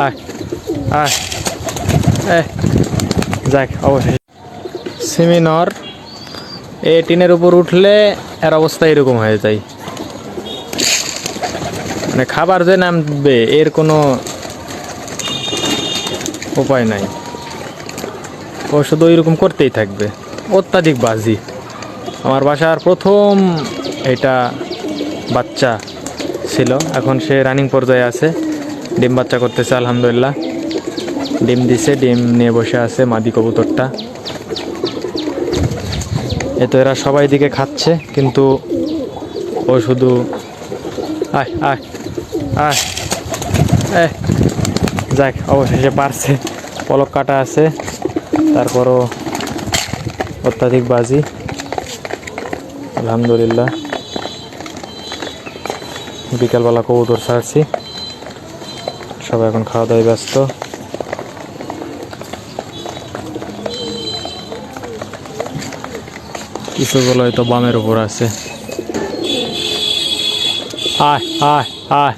আয় আয় এ যাক অবশেষে সিমিনর এ টিনের উপর উঠলে এর অবস্থা এরকম হয়ে যায়, মানে খাবার যে নামবে এর কোনো উপায় নাই, ও শুধু এরকম করতেই থাকবে। অত্যাধিক বাজি। আমার বাসার প্রথম এটা বাচ্চা ছিল, এখন সে রানিং পর্যায়ে আছে, ডিম বাচ্চা করতেছে আলহামদুলিল্লাহ। ডিম দিছে, ডিম নিয়ে বসে আছে মাদি কবুতরটা। এ তো এরা সবাই দিকে খাচ্ছে, কিন্তু ও শুধু আয় আয় আয় এ যাক অবশেষে পারছে। পলক কাটা আছে, তারপরও অত্যাধিক বাজি আলহামদুলিল্লাহ। বিকালবেলা কবুতর ছাড়ছি, সবাই এখন খাওয়া দাওয়ায় ব্যস্ত। কিছুগুলো হয়তো বামের উপর আছে। আয় আয় আয়।